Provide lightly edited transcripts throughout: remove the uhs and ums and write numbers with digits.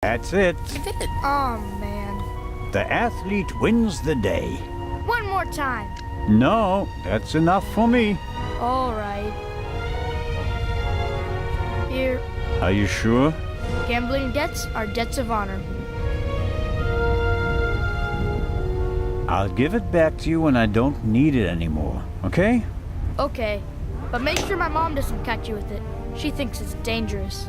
That's it. You did it. Oh, man. The athlete wins the day. One more time. No, that's enough for me. All right. Here, Are you sure? gambling debts are debts of honor. I'll give it back to you when I don't need it anymore, okay? Okay, but make sure my mom doesn't catch you with it. She thinks it's dangerous.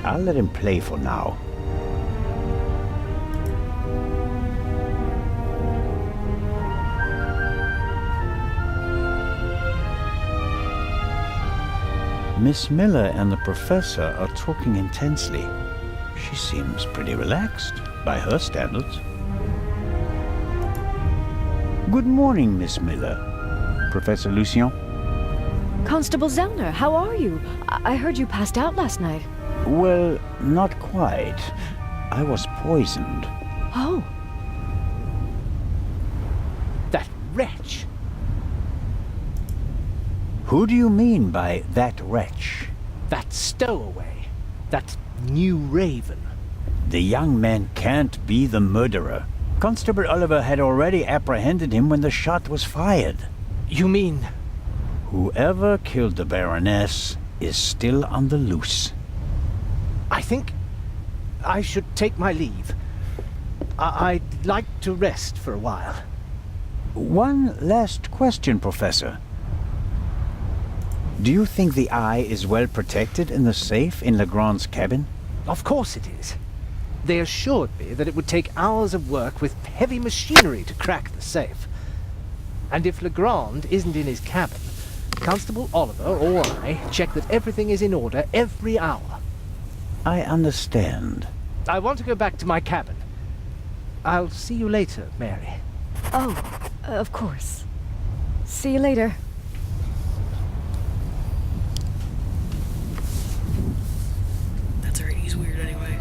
I'll let him play for now. Miss Miller and the professor are talking intensely. She seems pretty relaxed, by her standards. Good morning, Miss Miller. Professor Lucien? Constable Zellner, how are you? I heard you passed out last night. Well, not quite. I was poisoned. Oh, That wretch! Who do you mean by that wretch? That stowaway! That new raven! The young man can't be the murderer. Constable Oliver had already apprehended him when the shot was fired. You mean... Whoever killed the Baroness is still on the loose. I think I should take my leave. I'd like to rest for a while. One last question, Professor. Do you think the eye is well protected in the safe in Legrand's cabin? Of course it is. They assured me that it would take hours of work with heavy machinery to crack the safe. And if Legrand isn't in his cabin, Constable Oliver or I check that everything is in order every hour. I understand. I want to go back to my cabin. I'll see you later, Mary. oh, of course. See you later. That's alright, he's weird anyway.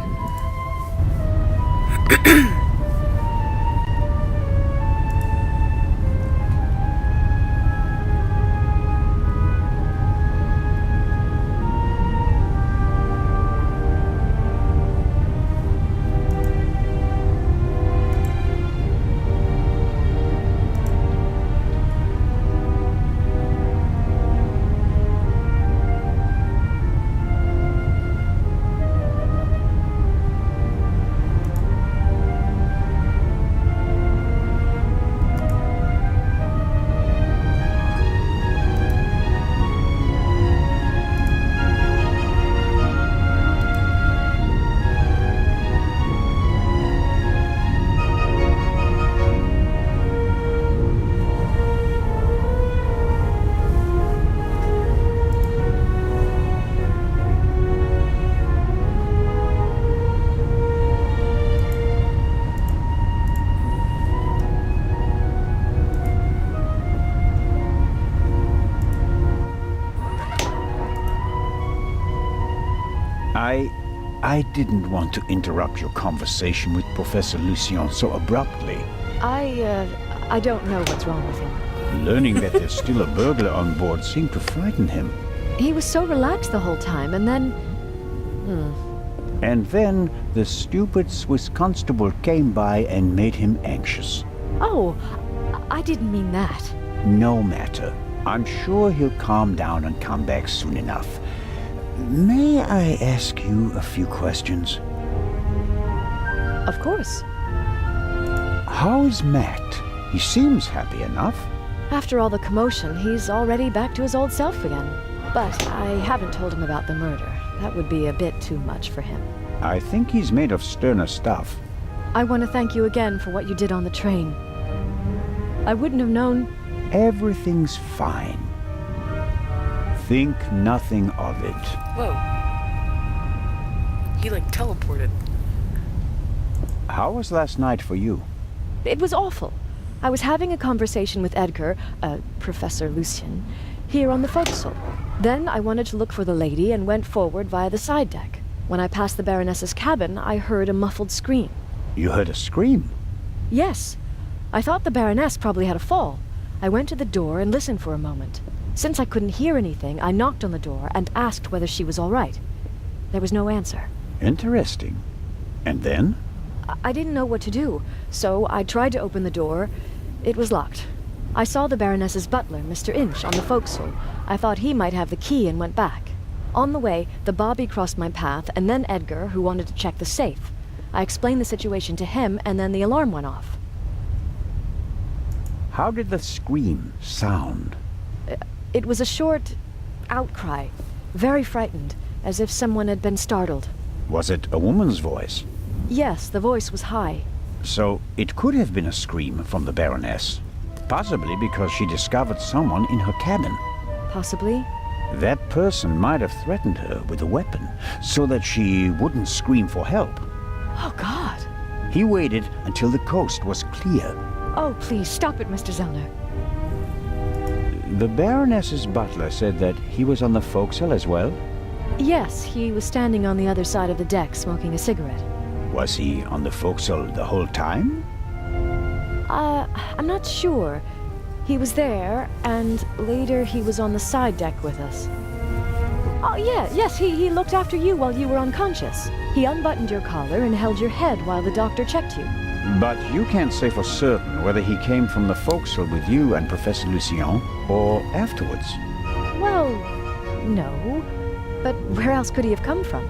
I didn't want to interrupt your conversation with Professor Lucien so abruptly. I don't know what's wrong with him. Learning that there's still a burglar on board seemed to frighten him. He was so relaxed the whole time, and then... And then the stupid Swiss constable came by and made him anxious. Oh, I didn't mean that. No matter. I'm sure he'll calm down and come back soon enough. May I ask you a few questions? Of course. How is Matt? He seems happy enough. After all the commotion, he's already back to his old self again. But I haven't told him about the murder. That would be a bit too much for him. I think he's made of sterner stuff. I want to thank you again for what you did on the train. I wouldn't have known... Everything's fine. Think nothing of it. Whoa. He like teleported. How was last night for you? It was awful. I was having a conversation with Edgar, Professor Lucien, here on the forecastle. Then I wanted to look for the lady and went forward via the side deck. When I passed the Baroness's cabin, I heard a muffled scream. You heard a scream? Yes. I thought the Baroness probably had a fall. I went to the door and listened for a moment. Since I couldn't hear anything, I knocked on the door and asked whether she was all right. There was no answer. Interesting. And then? I didn't know what to do, so I tried to open the door. It was locked. I saw the Baroness's butler, Mr. Inch, on the forecastle. I thought he might have the key and went back. On the way, the bobby crossed my path, and then Edgar, who wanted to check the safe. I explained the situation to him, and then the alarm went off. How did the scream sound? It was a short outcry, very frightened, as if someone had been startled. Was it a woman's voice? Yes, the voice was high. So it could have been a scream from the Baroness. Possibly because she discovered someone in her cabin. Possibly. That person might have threatened her with a weapon, so that she wouldn't scream for help. Oh, God. He waited until the coast was clear. Oh, please, stop it, Mr. Zellner. The Baroness's butler said that he was on the forecastle as well? Yes, he was standing on the other side of the deck smoking a cigarette. Was he on the forecastle the whole time? I'm not sure. He was there, and later he was on the side deck with us. Oh, yeah, yes, he looked after you while you were unconscious. He unbuttoned your collar and held your head while the doctor checked you. But you can't say for certain whether he came from the forecastle with you and Professor Lucien, or afterwards. Well, no. But where else could he have come from?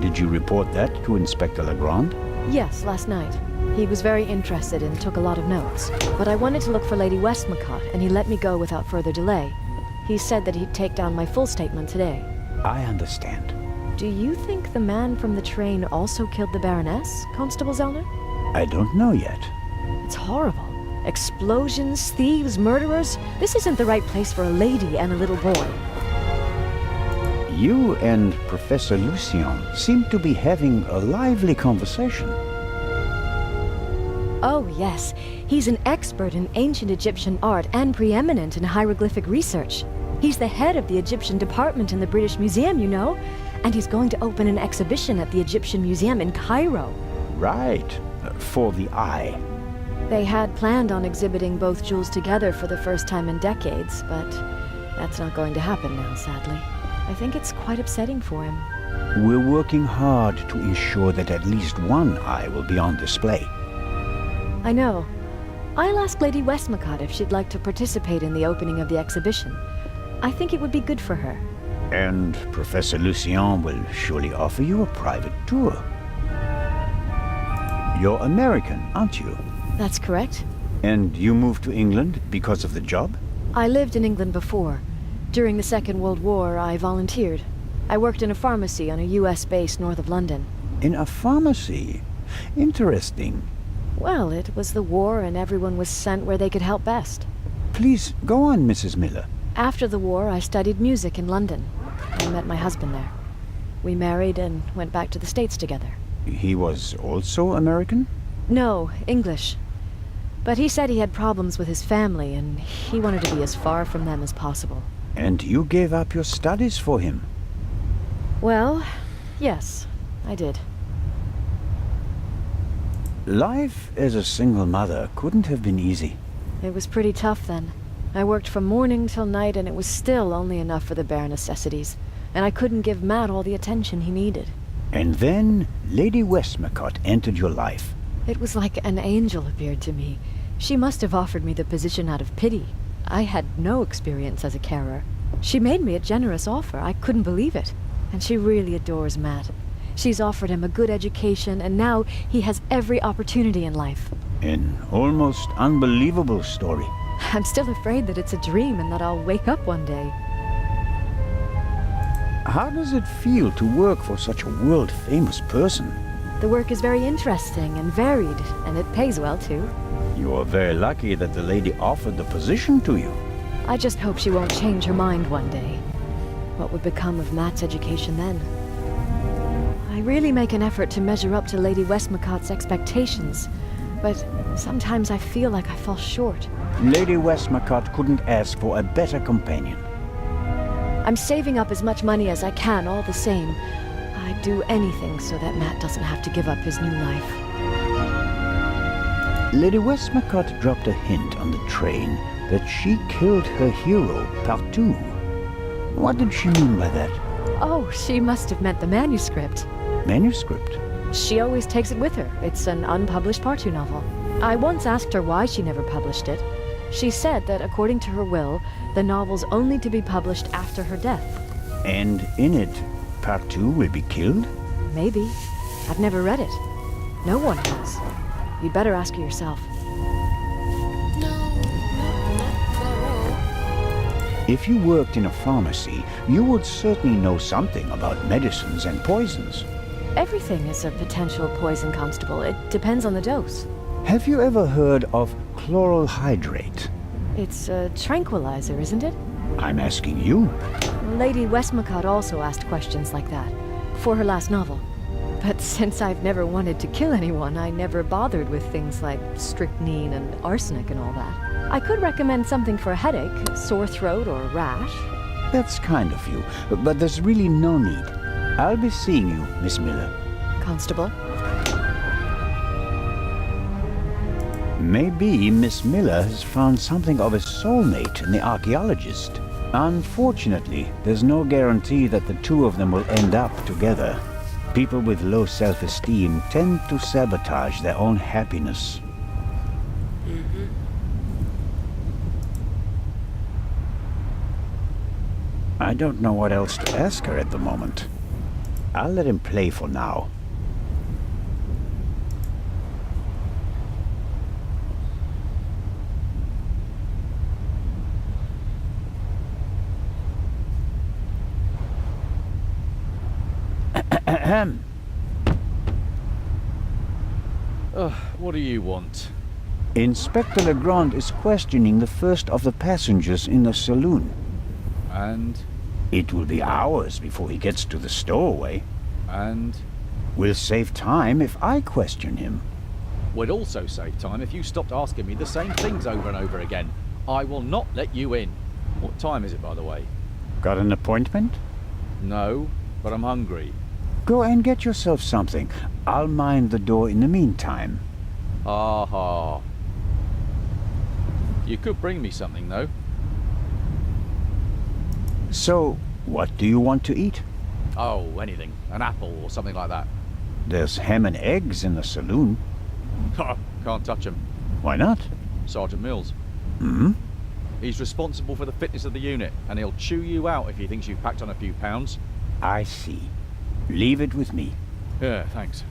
Did you report that to Inspector Legrand? Yes, last night. He was very interested and took a lot of notes. But I wanted to look for Lady Westmacott, and he let me go without further delay. He said that he'd take down my full statement today. I understand. Do you think the man from the train also killed the Baroness, Constable Zellner? I don't know yet. It's horrible. Explosions, thieves, murderers. This isn't the right place for a lady and a little boy. You and Professor Lucien seem to be having a lively conversation. Oh, yes. He's an expert in ancient Egyptian art and preeminent in hieroglyphic research. He's the head of the Egyptian department in the British Museum, you know. And he's going to open an exhibition at the Egyptian Museum in Cairo. Right. For the eye. They had planned on exhibiting both jewels together for the first time in decades, but that's not going to happen now, sadly. I think it's quite upsetting for him. We're working hard to ensure that at least one eye will be on display. I know. I'll ask Lady Westmacott if she'd like to participate in the opening of the exhibition. I think it would be good for her. And Professor Lucien will surely offer you a private tour. You're American, aren't you? That's correct. And you moved to England because of the job? I lived in England before. During the Second World War, I volunteered. I worked in a pharmacy on a U.S. base north of London. In a pharmacy? Interesting. Well, it was the war and everyone was sent where they could help best. Please, go on, Mrs. Miller. After the war, I studied music in London. I met my husband there. We married and went back to the States together. He was also American? No, English. But he said he had problems with his family and he wanted to be as far from them as possible. And you gave up your studies for him? Well, yes, I did. Life as a single mother couldn't have been easy. It was pretty tough then. I worked from morning till night and it was still only enough for the bare necessities. And I couldn't give Matt all the attention he needed. And then Lady Westmacott entered your life. It was like an angel appeared to me. She must have offered me the position out of pity. I had no experience as a carer. She made me a generous offer. I couldn't believe it. And she really adores Matt. She's offered him a good education, and now he has every opportunity in life. An almost unbelievable story. I'm still afraid that it's a dream and that I'll wake up one day. How does it feel to work for such a world-famous person? The work is very interesting and varied, and it pays well, too. You are very lucky that the lady offered the position to you. I just hope she won't change her mind one day. What would become of Matt's education then? I really make an effort to measure up to Lady Westmacott's expectations, but sometimes I feel like I fall short. Lady Westmacott couldn't ask for a better companion. I'm saving up as much money as I can all the same. I'd do anything so that Matt doesn't have to give up his new life. Lady Westmacott dropped a hint on the train that she killed her hero, Partout. What did she mean by that? Oh, she must have meant the manuscript. Manuscript? She always takes it with her. It's an unpublished Partu novel. I once asked her why she never published it. She said that according to her will, the novel's only to be published after her death. And in it, Partu will be killed? Maybe. I've never read it. No one has. You'd better ask her yourself. If you worked in a pharmacy, you would certainly know something about medicines and poisons. Everything is a potential poison, Constable. It depends on the dose. Have you ever heard of chloral hydrate? It's a tranquilizer, isn't it? I'm asking you. Lady Westmacott also asked questions like that, for her last novel. But since I've never wanted to kill anyone, I never bothered with things like strychnine and arsenic and all that. I could recommend something for a headache, sore throat, or rash. That's kind of you, but there's really no need. I'll be seeing you, Miss Miller. Constable? Maybe Miss Miller has found something of a soulmate in the archaeologist. Unfortunately, there's no guarantee that the two of them will end up together. People with low self-esteem tend to sabotage their own happiness. I don't know what else to ask her at the moment. I'll let him play for now. What do you want? Inspector Legrand is questioning the first of the passengers in the saloon. And? It will be hours before he gets to the stowaway. And? We'll save time if I question him. We'd also save time if you stopped asking me the same things over and over again. I will not let you in. What time is it, by the way? Got an appointment? No, but I'm hungry. Go and get yourself something. I'll mind the door in the meantime. Aha. You could bring me something, though. So, what do you want to eat? Oh, anything. An apple or something like that. There's ham and eggs in the saloon. Can't touch him. Why not? Sergeant Mills. Hmm? He's responsible for the fitness of the unit, and he'll chew you out if he thinks you've packed on a few pounds. I see. Leave it with me. Yeah, thanks.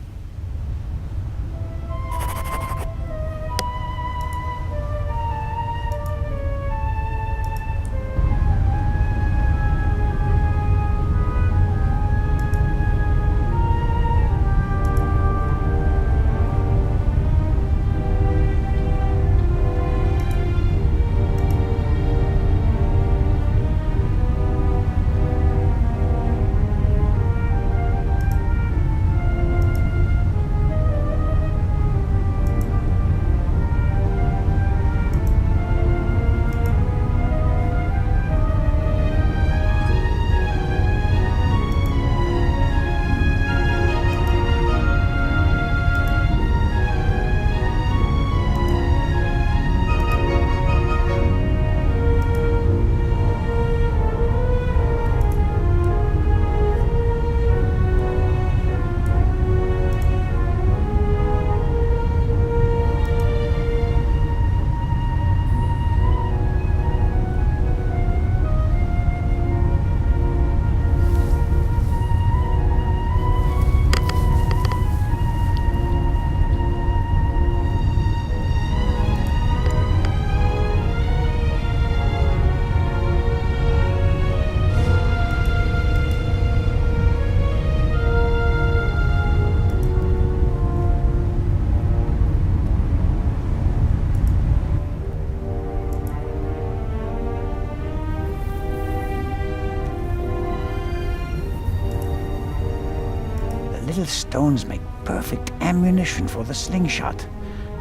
Little stones make perfect ammunition for the slingshot.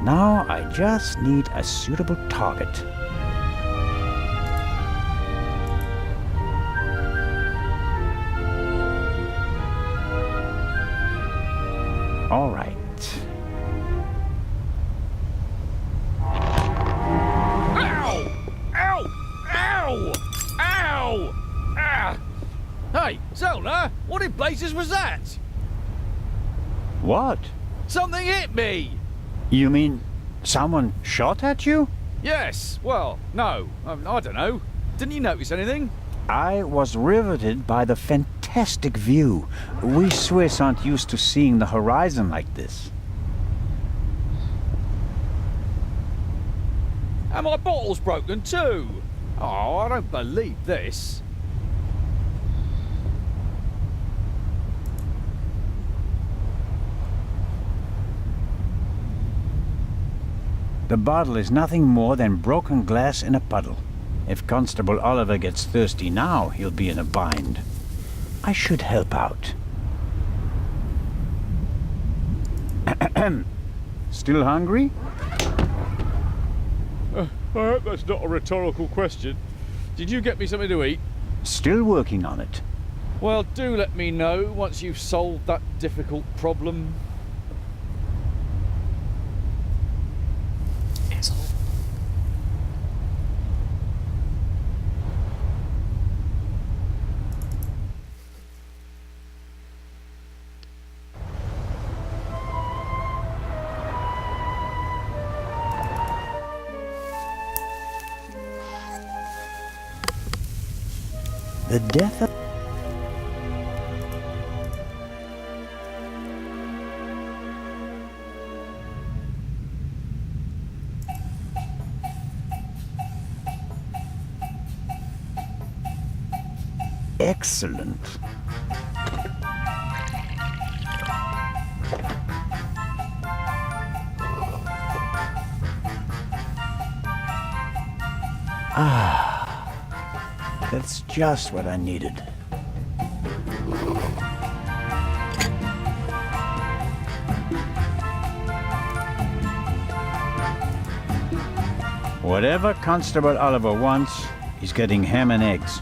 Now I just need a suitable target. All right. Ow! Ow! Ow! Ow! Ah! Hey, Zelda! What? Something hit me! You mean someone shot at you? Yes, well, no, I don't know. Didn't you notice anything? I was riveted by the fantastic view. We Swiss aren't used to seeing the horizon like this. And my bottle's broken too! Oh, I don't believe this. The bottle is nothing more than broken glass in a puddle. If Constable Oliver gets thirsty now, he'll be in a bind. I should help out. Still hungry? I hope that's not a rhetorical question. Did you get me something to eat? Still working on it. Well, do let me know once you've solved that difficult problem. Asshole. The death of... Excellent. That's just what I needed. Whatever Constable Oliver wants, he's getting ham and eggs.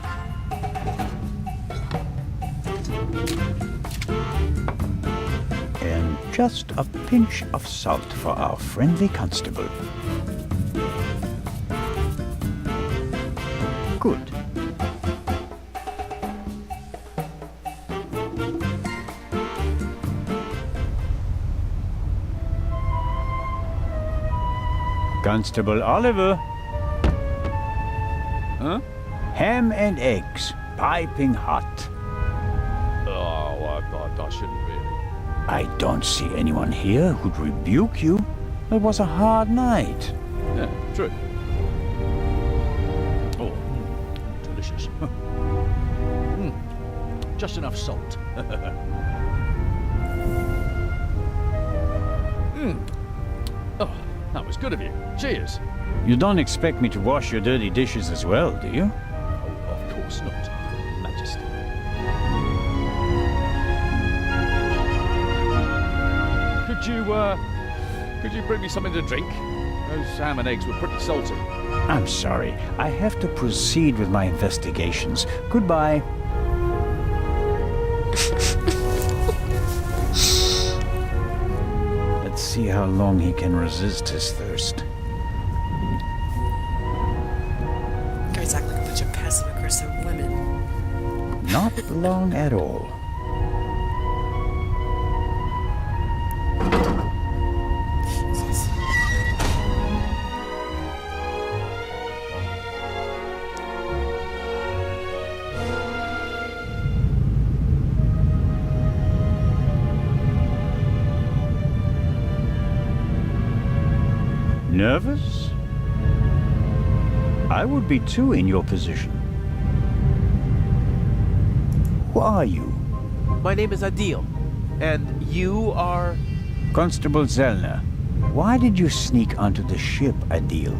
And just a pinch of salt for our friendly constable. Good. Constable Oliver. Huh? Ham and eggs, piping hot. Oh, I shouldn't really. I don't see anyone here who'd rebuke you. It was a hard night. Yeah, true. Oh, delicious. Just enough salt. Oh, that was good of you. Cheers. You don't expect me to wash your dirty dishes as well, do you? Oh, of course not, Majesty. Could you bring me something to drink? Those ham and eggs were pretty salty. I'm sorry. I have to proceed with my investigations. Goodbye. Let's see how long he can resist his thirst. Guys act like a bunch of passive-aggressive women. Not long at all. Nervous? I would be too in your position. Who are you? My name is Adil, and you are... Constable Zellner. Why did you sneak onto the ship, Adil?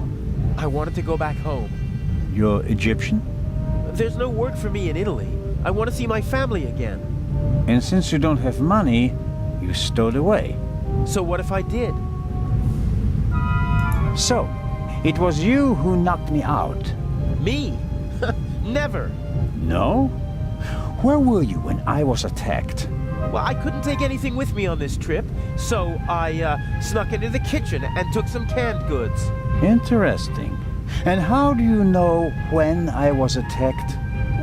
I wanted to go back home. You're Egyptian? There's no work for me in Italy. I want to see my family again. And since you don't have money, you stowed away. So what if I did? So, it was you who knocked me out. Me? Never. No? Where were you when I was attacked? Well, I couldn't take anything with me on this trip, so I snuck into the kitchen and took some canned goods. Interesting. And how do you know when I was attacked?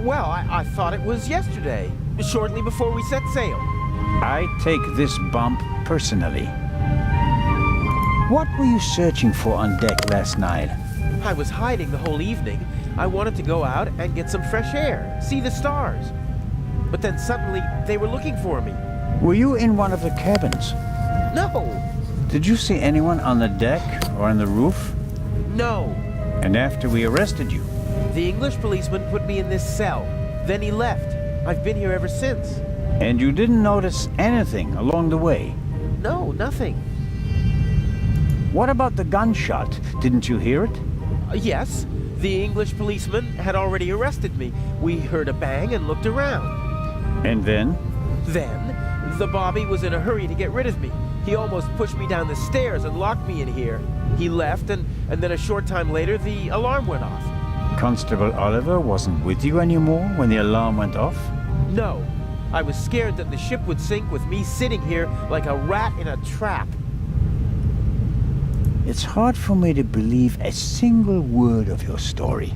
Well, I thought it was yesterday, shortly before we set sail. I take this bump personally. What were you searching for on deck last night? I was hiding the whole evening. I wanted to go out and get some fresh air, see the stars. But then suddenly, they were looking for me. Were you in one of the cabins? No! Did you see anyone on the deck or on the roof? No! And after we arrested you? The English policeman put me in this cell. Then he left. I've been here ever since. And you didn't notice anything along the way? No, nothing. What about the gunshot? Didn't you hear it? Yes, the English policeman had already arrested me. We heard a bang and looked around. And then? Then, the Bobby was in a hurry to get rid of me. He almost pushed me down the stairs and locked me in here. He left, and then a short time later, the alarm went off. Constable Oliver wasn't with you anymore when the alarm went off? No, I was scared that the ship would sink with me sitting here like a rat in a trap. It's hard for me to believe a single word of your story.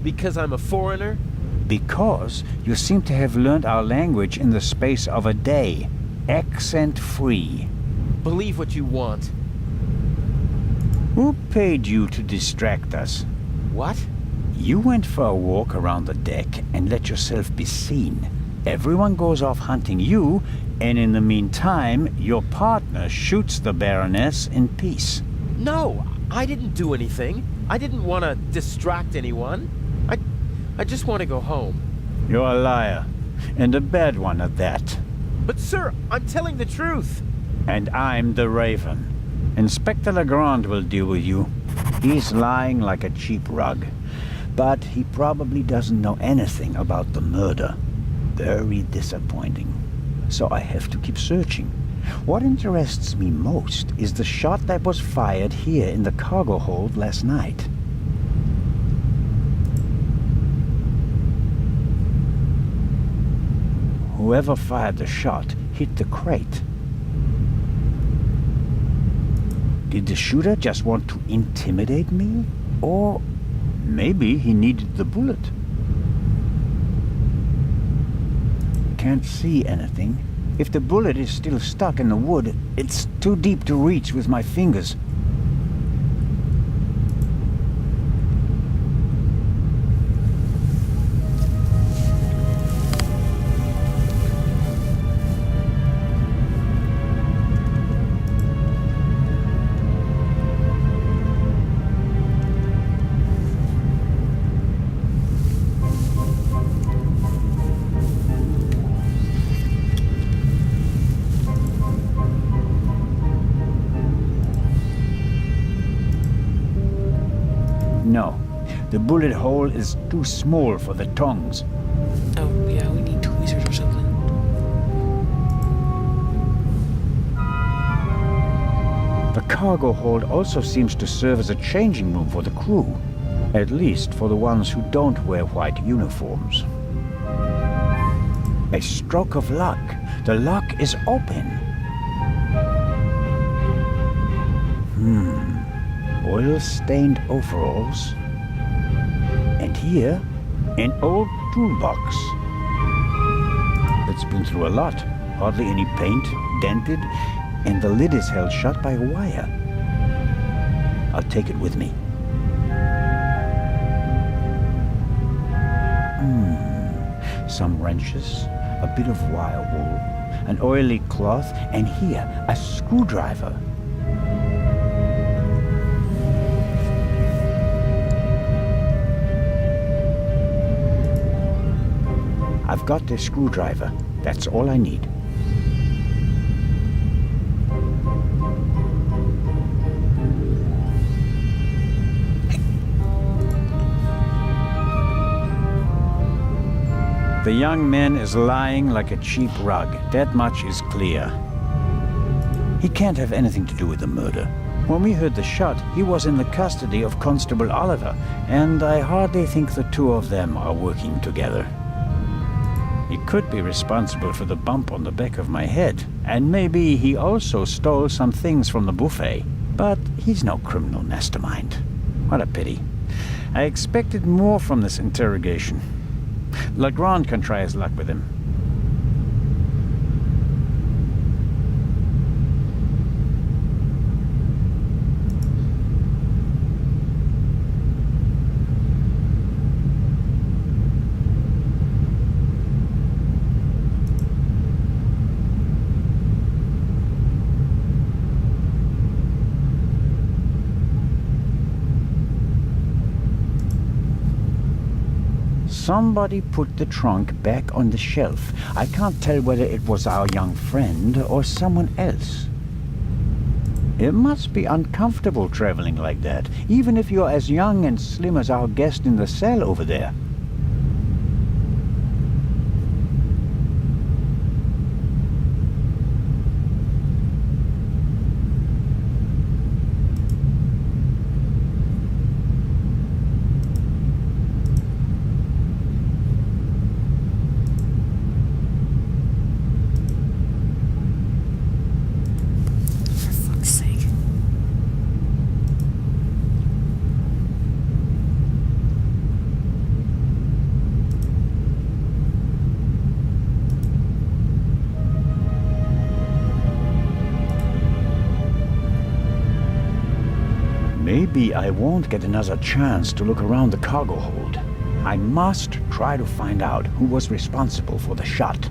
Because I'm a foreigner? Because you seem to have learned our language in the space of a day, accent-free. Believe what you want. Who paid you to distract us? What? You went for a walk around the deck and let yourself be seen. Everyone goes off hunting you, and in the meantime, your partner shoots the Baroness in peace. No, I didn't do anything. I didn't want to distract anyone. I just want to go home. You're a liar, and a bad one at that. But sir, I'm telling the truth. And I'm the Raven. Inspector Legrand will deal with you. He's lying like a cheap rug. But he probably doesn't know anything about the murder. Very disappointing. So I have to keep searching. What interests me most is the shot that was fired here in the cargo hold last night. Whoever fired the shot hit the crate. Did the shooter just want to intimidate me? Or maybe he needed the bullet. Can't see anything. If the bullet is still stuck in the wood, it's too deep to reach with my fingers. No, the bullet hole is too small for the tongs. Oh, yeah, we need tweezers or something. The cargo hold also seems to serve as a changing room for the crew. At least for the ones who don't wear white uniforms. A stroke of luck. The lock is open. Oil-stained overalls. And here, an old toolbox. It's been through a lot. Hardly any paint, dented, and the lid is held shut by a wire. I'll take it with me. Some wrenches, a bit of wire wool, an oily cloth, and here, a screwdriver. I've got the screwdriver. That's all I need. The young man is lying like a cheap rug. That much is clear. He can't have anything to do with the murder. When we heard the shot, he was in the custody of Constable Oliver, and I hardly think the two of them are working together. He could be responsible for the bump on the back of my head, and maybe he also stole some things from the buffet. But he's no criminal mastermind. What a pity. I expected more from this interrogation. Legrand can try his luck with him. Somebody put the trunk back on the shelf. I can't tell whether it was our young friend or someone else. It must be uncomfortable traveling like that, even if you're as young and slim as our guest in the cell over there. Maybe I won't get another chance to look around the cargo hold. I must try to find out who was responsible for the shot.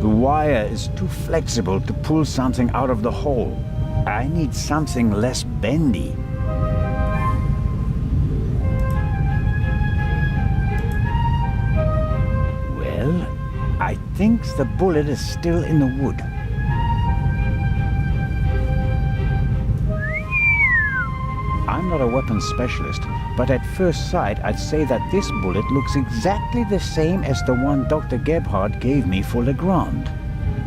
The wire is too flexible to pull something out of the hole. I need something less bendy. Well, I think the bullet is still in the wood. I'm not a weapons specialist, but at first sight I'd say that this bullet looks exactly the same as the one Dr. Gebhardt gave me for Legrand.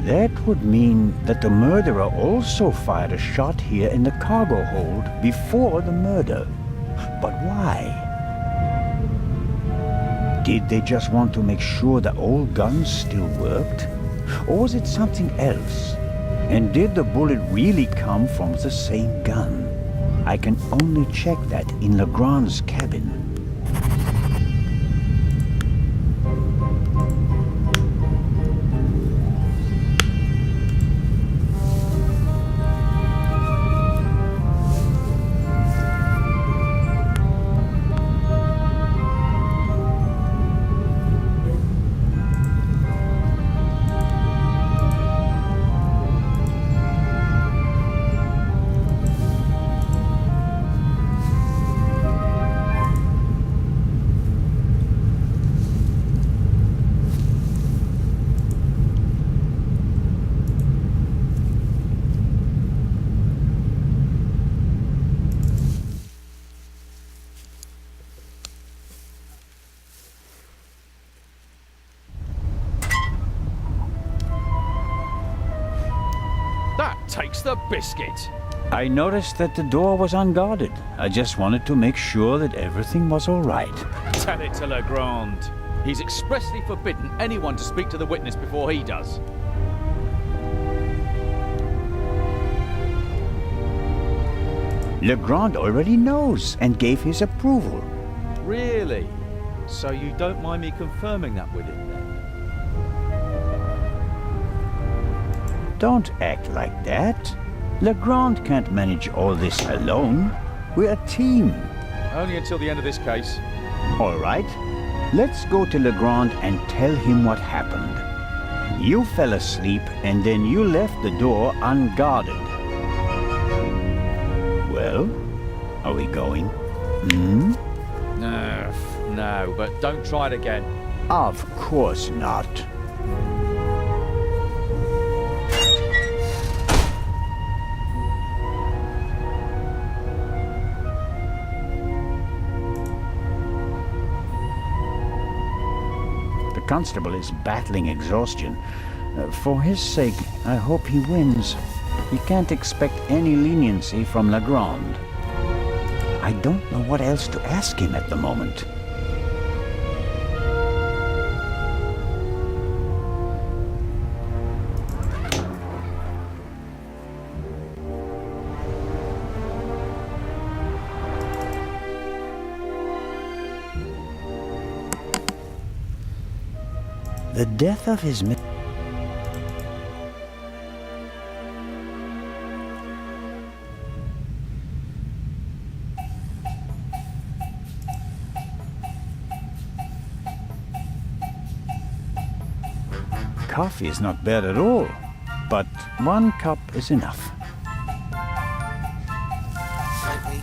That would mean that the murderer also fired a shot here in the cargo hold before the murder. But why? Did they just want to make sure the old guns still worked? Or was it something else? And did the bullet really come from the same gun? I can only check that in Legrand's cabin. That takes the biscuit. I noticed that the door was unguarded. I just wanted to make sure that everything was all right. Tell it to Legrand. He's expressly forbidden anyone to speak to the witness before he does. Legrand already knows and gave his approval. Really? So you don't mind me confirming that with him then? Don't act like that. Legrand can't manage all this alone. We're a team. Only until the end of this case. All right. Let's go to Legrand and tell him what happened. You fell asleep and then you left the door unguarded. Well, are we going? No, but don't try it again. Of course not. The constable is battling exhaustion. For his sake, I hope he wins. He can't expect any leniency from Legrand. I don't know what else to ask him at the moment. The death of his coffee is not bad at all, but 1 cup is enough. Quite weak.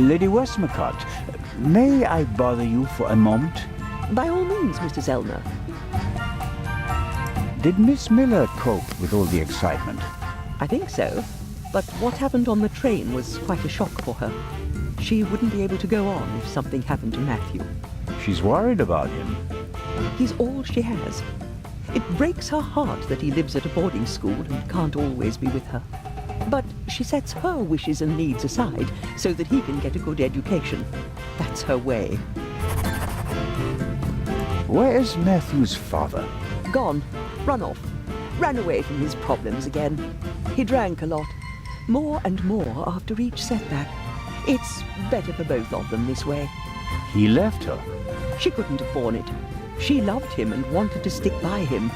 Lady Westmacott, may I bother you for a moment? By all means, Mr. Zellner. Did Miss Miller cope with all the excitement? I think so. But what happened on the train was quite a shock for her. She wouldn't be able to go on if something happened to Matthew. She's worried about him. He's all she has. It breaks her heart that he lives at a boarding school and can't always be with her. But she sets her wishes and needs aside so that he can get a good education. That's her way. Where is Matthew's father? Gone. Run off. Ran away from his problems again. He drank a lot. More and more after each setback. It's better for both of them this way. He left her. She couldn't have borne it. She loved him and wanted to stick by him.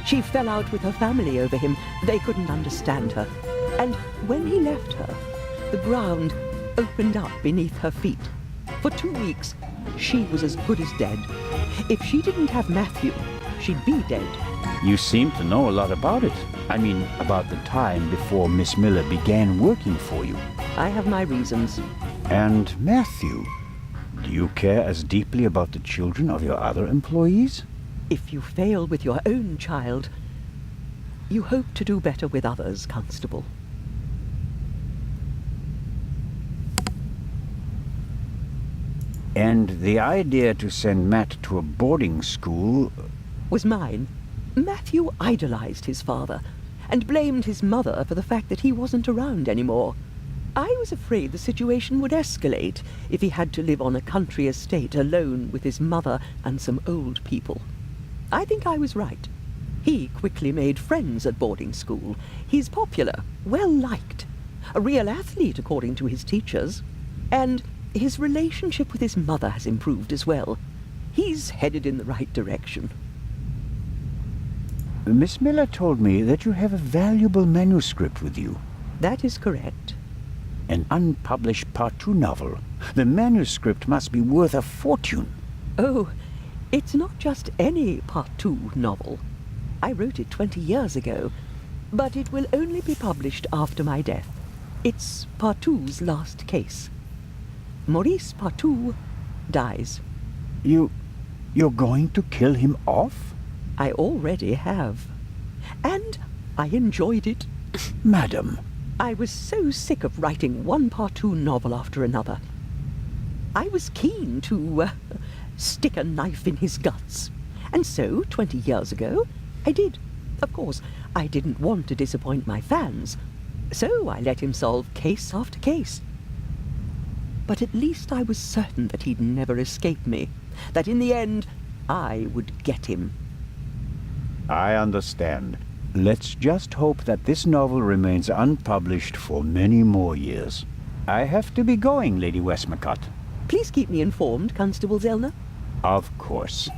She fell out with her family over him. They couldn't understand her. And when he left her, the ground opened up beneath her feet. For 2 weeks, she was as good as dead. If she didn't have Matthew, she'd be dead. You seem to know a lot about it. I mean, about the time before Miss Miller began working for you. I have my reasons. And Matthew, do you care as deeply about the children of your other employees? If you fail with your own child, you hope to do better with others, Constable. And the idea to send Matt to a boarding school... Was mine. Matthew idolized his father and blamed his mother for the fact that he wasn't around anymore. I was afraid the situation would escalate if he had to live on a country estate alone with his mother and some old people. I think I was right. He quickly made friends at boarding school. He's popular, well-liked, a real athlete according to his teachers. And his relationship with his mother has improved as well. He's headed in the right direction. Miss Miller told me that you have a valuable manuscript with you. That is correct. An unpublished Part 2 novel. The manuscript must be worth a fortune. Oh, it's not just any Part 2 novel. I wrote it 20 years ago, but it will only be published after my death. It's Part 2's last case. Maurice Part 2 dies. You're going to kill him off? I already have. And I enjoyed it. Madam. I was so sick of writing one Part 2 novel after another. I was keen to stick a knife in his guts. And so, 20 years ago, I did. Of course, I didn't want to disappoint my fans, so I let him solve case after case. But at least I was certain that he'd never escape me, that in the end, I would get him. I understand. Let's just hope that this novel remains unpublished for many more years. I have to be going, Lady Westmacott. Please keep me informed, Constable Zellner. Of course.